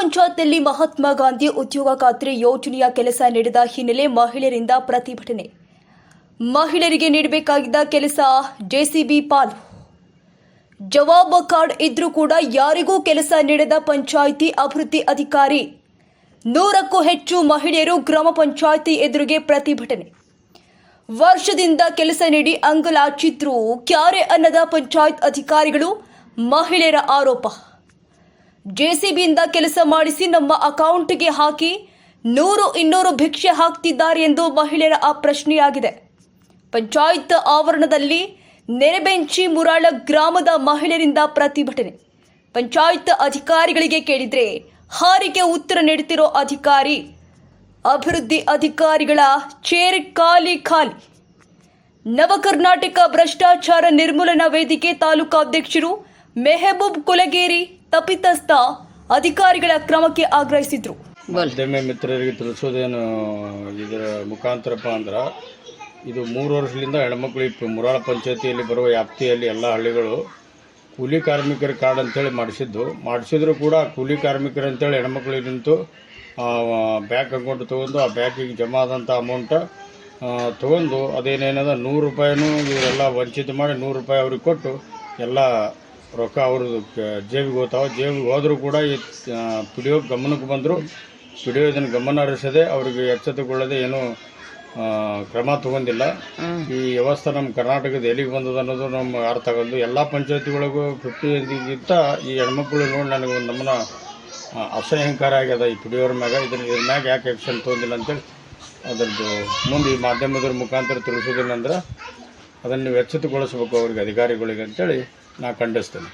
ಪಂಚಾಯತ್ನಲ್ಲಿ ಮಹಾತ್ಮ ಗಾಂಧಿ ಉದ್ಯೋಗ ಖಾತ್ರಿ ಯೋಜನೆಯ ಕೆಲಸ ನೀಡದ ಹಿನ್ನೆಲೆ ಮಹಿಳೆಯರಿಂದ ಪ್ರತಿಭಟನೆ. ಮಹಿಳೆಯರಿಗೆ ನೀಡಬೇಕಾಗಿದ್ದ ಕೆಲಸ ಜೆಸಿಬಿ ಪಾಲು. ಜವಾಬ್ ಕಾರ್ಡ್ ಇದ್ರೂ ಕೂಡ ಯಾರಿಗೂ ಕೆಲಸ ನೀಡದ ಪಂಚಾಯಿತಿ ಅಭಿವೃದ್ಧಿ ಅಧಿಕಾರಿ. 100ಕ್ಕೂ ಹೆಚ್ಚು ಮಹಿಳೆಯರು ಗ್ರಾಮ ಪಂಚಾಯಿತಿ ಎದುರಿಗೆ ಪ್ರತಿಭಟನೆ. ವರ್ಷದಿಂದ ಕೆಲಸ ನೀಡಿ ಅಂಗಲಾಚಿದ್ರು ಕ್ಯಾರೆ ಅನ್ನದ ಪಂಚಾಯತ್ ಅಧಿಕಾರಿಗಳು. ಮಹಿಳೆಯರ ಆರೋಪ. ಜೆಸಿಬಿಯಿಂದ ಕೆಲಸ ಮಾಡಿಸಿ ನಮ್ಮ ಅಕೌಂಟ್ಗೆ ಹಾಕಿ 100-200 ಭಿಕ್ಷೆ ಹಾಕ್ತಿದ್ದಾರೆ ಎಂದು ಮಹಿಳೆಯರ ಆ ಪ್ರಶ್ನೆಯಾಗಿದೆ. ಪಂಚಾಯತ್ ಆವರಣದಲ್ಲಿ ನೆರೆಬೆಂಚಿ ಮುರಾಳ ಗ್ರಾಮದ ಮಹಿಳೆಯರಿಂದ ಪ್ರತಿಭಟನೆ. ಪಂಚಾಯತ್ ಅಧಿಕಾರಿಗಳಿಗೆ ಕೇಳಿದ್ರೆ ಹಾರಿಗೆ ಉತ್ತರ ನೀಡುತ್ತಿರೋ ಅಧಿಕಾರಿ. ಅಭಿವೃದ್ಧಿ ಅಧಿಕಾರಿಗಳ ಚೇರ್ ಖಾಲಿ. ನವಕರ್ನಾಟಕ ಭ್ರಷ್ಟಾಚಾರ ನಿರ್ಮೂಲನಾ ವೇದಿಕೆ ತಾಲೂಕಾಧ್ಯಕ್ಷರು ಮೆಹಬೂಬ್ ಕುಲಗೇರಿ ತಪ್ಪಿತಸ್ಥ ಅಧಿಕಾರಿಗಳ ಕ್ರಮಕ್ಕೆ ಆಗ್ರಹಿಸಿದ್ರು. ಮಾಧ್ಯಮ ಮಿತ್ರರಿಗೆ ತಿಳಿಸೋದೇನು ಇದರ ಮುಖಾಂತರಪ್ಪ ಅಂದ್ರೆ ಇದು 3 ವರ್ಷದಿಂದ ಹೆಣ್ಮಕ್ಳು ಮುರಾಳ ಪಂಚಾಯತಿಯಲ್ಲಿ ಬರುವ ವ್ಯಾಪ್ತಿಯಲ್ಲಿ ಎಲ್ಲ ಹಳ್ಳಿಗಳು ಕೂಲಿ ಕಾರ್ಮಿಕರ ಕಾರ್ಡ್ ಅಂತೇಳಿ ಮಾಡಿಸಿದ್ರು ಕೂಡ ಕೂಲಿ ಕಾರ್ಮಿಕರು ಅಂತೇಳಿ ಹೆಣ್ಮಕ್ಳು ನಿಂತು ಬ್ಯಾಂಕ್ ಅಕೌಂಟ್ ತೊಗೊಂಡು ಆ ಬ್ಯಾಂಕಿಗೆ ಜಮಾ ಆದಂಥ ಅಮೌಂಟ್ ತೊಗೊಂಡು ಅದೇನೇನದ 100 ರೂಪಾಯಿನೂ ಇವರೆಲ್ಲ ವಂಚಿತ ಮಾಡಿ 100 ರೂಪಾಯಿ ಅವ್ರಿಗೆ ಕೊಟ್ಟು ಎಲ್ಲ ರೊಕ್ಕ ಅವ್ರದ್ದು ಜೇಬಿಗೆ ಹೋಗ್ತಾವೆ. ಜೇಬಿಗೆ ಹೋದರೂ ಕೂಡ ಈ ಪಿ ಡಿ ಒ ಗಮನಕ್ಕೆ ಬಂದರು. ಪಿ ಡಿ ಒ ಇದನ್ನು ಗಮನ ಹರಿಸದೆ ಅವ್ರಿಗೆ ಎಚ್ಚೆತ್ತುಕೊಳ್ಳದೆ ಏನೂ ಕ್ರಮ ತಗೊಂಡಿಲ್ಲ. ಈ ವ್ಯವಸ್ಥೆ ನಮ್ಮ ಕರ್ನಾಟಕದ ಎಲ್ಲಿಗೆ ಬಂದದ ಅನ್ನೋದು ನಮ್ಗೆ ಅರ್ಥ ಆಗೋದು. ಎಲ್ಲ ಪಂಚಾಯತಿಗಳಿಗೂ 50ಗಿಂತ ಈ ಹೆಣ್ಮಕ್ಳು ನೋಡಿ ನನಗೆ ಒಂದು ನಮ್ಮನ್ನ ಅಸಹ್ಯಂಕಾರ ಆಗ್ಯದ ಈ ಪಿ ಡಿ ಒರ ಮ್ಯಾಗ. ಇದ್ರ ಮ್ಯಾಗ ಯಾಕೆ ಆ್ಯಕ್ಷನ್ ತೊಗೊಂಡಿಲ್ಲ ಅಂತೇಳಿ ಅದರದ್ದು ಮುಂದೆ ಈ ಮಾಧ್ಯಮದ ಮುಖಾಂತರ ತಿಳಿಸೋದಿಲ್ಲ ಅಂದ್ರೆ ಅದನ್ನು ನೀವು ಎಚ್ಚೆತ್ತುಗೊಳಿಸ್ಬೇಕು ಅವ್ರಿಗೆ ಅಧಿಕಾರಿಗಳಿಗೆ ಅಂತೇಳಿ ನಾನು ಖಂಡಿಸ್ತೇನೆ.